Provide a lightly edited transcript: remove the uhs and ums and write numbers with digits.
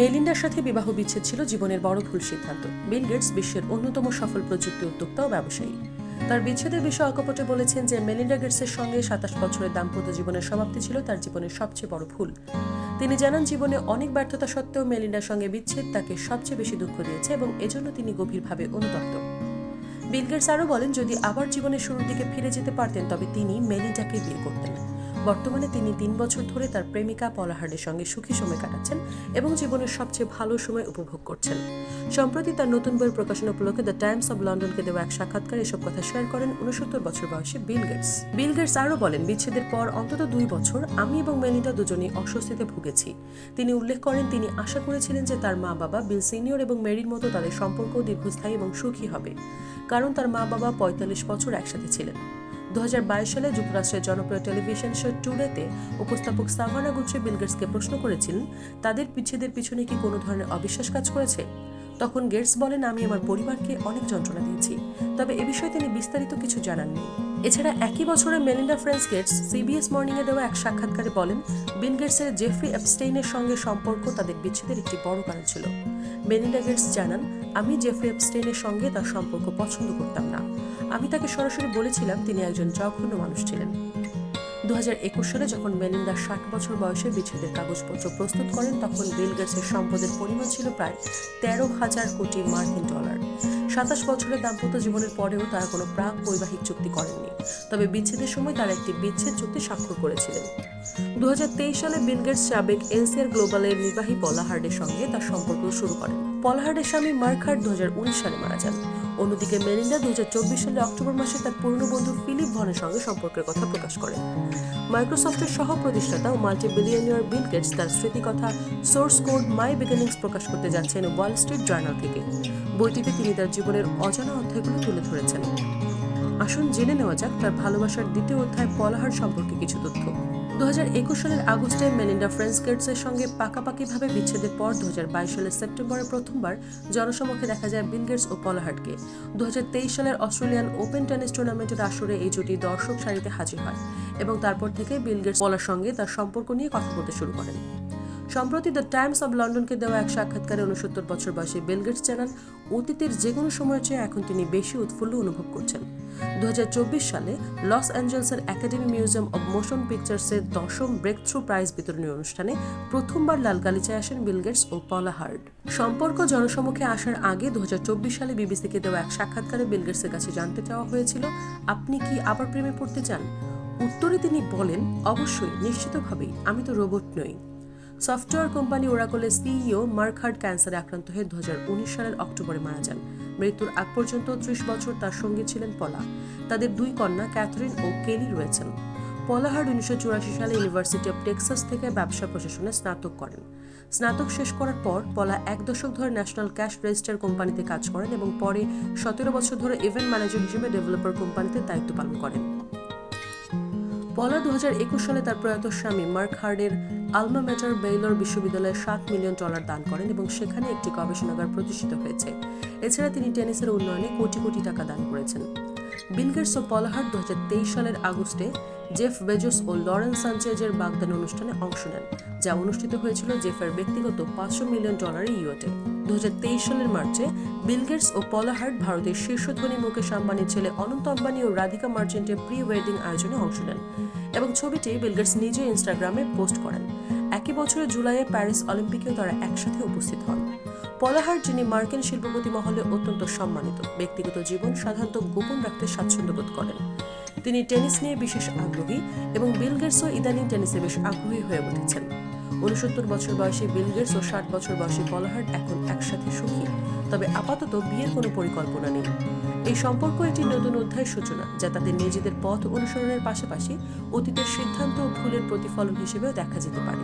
মেলিন্ডার সাথে বিবাহ বিচ্ছেদ ছিল জীবনের বড় ভুল সিদ্ধান্ত। বিল গেটস বিশ্বের অন্যতম সফল প্রযুক্তি উদ্যোক্তা ও ব্যবসায়ী। তার বিচ্ছেদের বিষয়ে অকপটে বলেছেন যে মেলিন্ডা গেটসের সঙ্গে 27 বছরের দাম্পত্য জীবনের সমাপ্তি ছিল তার জীবনের সবচেয়ে বড় ভুল। তিনি জানান, জীবনে অনেক ব্যর্থতা সত্ত্বেও মেলিন্ডার সঙ্গে বিচ্ছেদ তাকে সবচেয়ে বেশি দুঃখ দিয়েছে এবং এজন্য তিনি গভীরভাবে অনুতপ্ত। বিল গেটস আরও বলেন, যদি আবার জীবনের শুরুর দিকে ফিরে যেতে পারতেন তবে তিনি মেলিন্ডাকে বিয়ে করতেন। বর্তমানে তিনি 3 বছর ধরে তার প্রেমিকা পলা হার্ডের সঙ্গে সুখী সময় কাটাচ্ছেন এবং জীবনের সবচেয়ে ভালো সময় উপভোগ করছেন। সম্প্রতি তার নতুন বইয়ের প্রকাশনা উপলক্ষে দ্য টাইমস অব লন্ডনকে দেওয়া এক সাক্ষাৎকারে এসব কথা শেয়ার করেন 69 বছর বয়সী বিল গেটস। বিল গেটস আরও বলেন, বিচ্ছেদের পর অন্তত 2 বছর আমি এবং মেলিন্ডা দুজনেই অস্বস্তিতে ভুগেছি। তিনি উল্লেখ করেন, তিনি আশা করেছিলেন যে তার মা বাবা বিল সিনিয়র এবং মেরির মতো তাদের সম্পর্ক দীর্ঘস্থায়ী এবং সুখী হবে, কারণ তার মা বাবা 45 বছর একসাথে ছিলেন। 2022 সালে যুক্তরাষ্ট্রের জনপ্রিয় টেলিভিশন শো টুডেতে উপস্থাপক সাভানা গুথ্রি বিল গেটসকে প্রশ্ন করেছিলেন, তাদের বিচ্ছেদের পিছনে কি কোনো ধরনের অবিশ্বাস কাজ করেছে। তখন গেটস বলেন, আমি আমার পরিবারকে অনেক যন্ত্রণা দিয়েছি, তবে এ বিষয়ে তিনি বিস্তারিত কিছু জানাননি। এছাড়া একই বছরে মেলিন্ডা ফ্রেন্স গেটস সিবিএস মর্নিংয়ে দেওয়া এক সাক্ষাৎকারে বলেন, বিল গেটসের জেফ্রি এপস্টেইনের সঙ্গে সম্পর্ক তাদের বিচ্ছেদের একটি বড় কারণ ছিল। মেলিন্ডা গেটস জানান, আমি জেফ্রি এপস্টেইনের সঙ্গে তার সম্পর্ক পছন্দ করতাম না। আমি তাকে সরাসরি বলেছিলাম তিনি একজন জঘন্য মানুষ ছিলেন। 2021 সালে যখন মেলিন্ডা 60 বছর বয়সে বিচ্ছেদের কাগজপত্র প্রস্তুত করেন, তখন বিল গেটসের সম্পদের পরিমাণ ছিল প্রায় 13,000 কোটি মার্কিন ডলার। 27 বছরের দাম্পত্য জীবনের পরেও তারা কোনো প্রাক বৈবাহিক চুক্তি করেননি, তবে বিচ্ছেদের সময় তারা একটি বিচ্ছেদ চুক্তি স্বাক্ষর করেছিলেন। 2023 সালে বিল গেটস সাবেক এলসিআর গ্লোবালের নির্বাহী পলা হার্ডের সঙ্গে তার সম্পর্ক শুরু করেন। পলা হার্ডের স্বামী মার্ক হার্ড 2019 সালে মারা যান। অন্যদিকে মেলিন্ডা 2024 সালে অক্টোবর মাসে তার পুরনো বন্ধু ফিলিপ ভনের সঙ্গে সম্পর্কের কথা প্রকাশ করেন। মাইক্রোসফটের সহ প্রতিষ্ঠাতা ও মাল্টি-বিলিয়নিয়ার বিল গেটস তার স্মৃতিকথা সোর্স কোড মাই বিগিনিংস প্রকাশ করতে যাচ্ছেন ওয়াল স্ট্রিট জার্নাল থেকে। বইটিতে তিনি তার জীবনের অজানা অধ্যায়গুলো তুলে ধরেছেন। আসুন জেনে নেওয়া যাক তার ভালোবাসার দ্বিতীয় অধ্যায় পলা হার্ড সম্পর্কে কিছু তথ্য। 2021 সালের আগস্টে মেলিন্ডা ফ্রেন্স গেটসের সঙ্গে পাকাপাকিভাবে বিচ্ছেদের পর 2022 সালের সেপ্টেম্বরে প্রথমবার জনসমক্ষে দেখা যায় বিল গেটস ও পলা হার্ডকে। 2023 সালের অস্ট্রেলিয়ান ওপেন টেনিস টুর্নামেন্টের আসরে এই জুটি দর্শক সারিতে হাজির হয় এবং তারপর থেকে বিল গেটস পলার সঙ্গে তার সম্পর্ক নিয়ে কথা বলতে শুরু করেন। সম্প্রতি দ্য টাইমস অব লন্ডনকে দেওয়া এক সাক্ষাৎকারে 69 বছর বয়সী বিল গেটস জানান, অতীতের যে কোনো সময়ের চেয়ে এখন তিনি বেশি উৎফুল্ল অনুভব করছেন। 2024 সালে লস অ্যাঞ্জেলসের একাডেমি মিউজিয়াম অব মোশন পিকচার্সের 10ম ব্রেক থ্রু প্রাইজ বিতরণী অনুষ্ঠানে প্রথমবার লাল গালিচায় আসেন বিল গেটস ও পলা হার্ড। সম্পর্ক জনসমক্ষে আসার আগে 2024 সালে বিবিসিকে দেওয়া এক সাক্ষাৎকারে বিল গেটসের কাছে জানতে চাওয়া হয়েছিল, আপনি কি আবার প্রেমে পড়তে চান? উত্তরে তিনি বলেন, অবশ্যই, নিশ্চিতভাবেই, আমি তো রোবট নই। সফটওয়্যার কোম্পানি ওরাকলের সিইও মার্ক হার্ড ক্যান্সারে আক্রান্ত হয়ে 2019 সালের অক্টোবরে মারা যান। মৃত্যুর আগ পর্যন্ত 30 বছর তার সঙ্গে ছিলেন পলা। তাদের 2 কন্যা ক্যাথরিন ও কেলি রয়েছেন। পলা হার্ড 1984 সালে ইউনিভার্সিটি অব টেক্সাস থেকে ব্যবসা প্রশাসনে স্নাতক করেন। স্নাতক শেষ করার পর পলা 1 দশক ধরে ন্যাশনাল ক্যাশ রেজিস্টার কোম্পানিতে কাজ করেন এবং পরে 17 বছর ধরে ইভেন্ট ম্যানেজার হিসেবে ডেভেলপার কোম্পানিতে দায়িত্ব পালন করেন। পলা 2021 সালে তার প্রয়াত স্বামী মার্ক হার্ডের আলমা ম্যাটার বেইলর বিশ্ববিদ্যালয়ে $7 মিলিয়ন দান করেন এবং সেখানে একটি গবেষণাগার প্রতিষ্ঠিত হয়েছে। এছাড়া তিনি টেনিসের উন্নয়নে কোটি কোটি টাকা দান করেছেন। বিল গেটস ও পলা হার্ড 2023 সালের আগস্টে জেফ বেজোস ও লরেন্স সানচেজের বাগদান অনুষ্ঠানে অংশ নেন, যা অনুষ্ঠিত হয়েছিল জেফের ব্যক্তিগত $500 মিলিয়ন ইউএটে। 2023 সালের মার্চে বিল গেটস ও পলা হার্ড ভারতের শীর্ষ ধনী মুকেশ আম্বানির ছেলে অনন্ত আম্বানি ও রাধিকা মার্চেন্টের প্রি ওয়েডিং আয়োজনে অংশ নেন এবং ছবিটি বিল গেটস নিজে ইনস্টাগ্রামে পোস্ট করেন। একই বছরের জুলাইয়ে প্যারিস অলিম্পিকেও তারা একসাথে উপস্থিত হন। পলা হার্ড, যিনি মার্কিন শিল্পপতি মহলে অত্যন্ত সম্মানিত, ব্যক্তিগত জীবন সাধারণত গোপন রাখতে স্বাচ্ছন্দ্য বোধ করেন। তিনি টেনিস নিয়ে বিশেষ আগ্রহী এবং বিল গেটসও ইদানিং টেনিসে বেশ আগ্রহী হয়ে উঠেছেন। 69 বছর বয়সী বিল গেটস ও 60 বছর বয়সী পলা হার্ড এখন একসাথে সুখী, তবে আপাতত বিয়ের কোনো পরিকল্পনা নেই। এই সম্পর্ক একটি নতুন অধ্যায়ের সূচনা, যা তাদের নিজেদের পথ অনুসরণের পাশাপাশি অতীতের সিদ্ধান্ত ও ভুলের প্রতিফলন হিসেবেও দেখা যেতে পারে।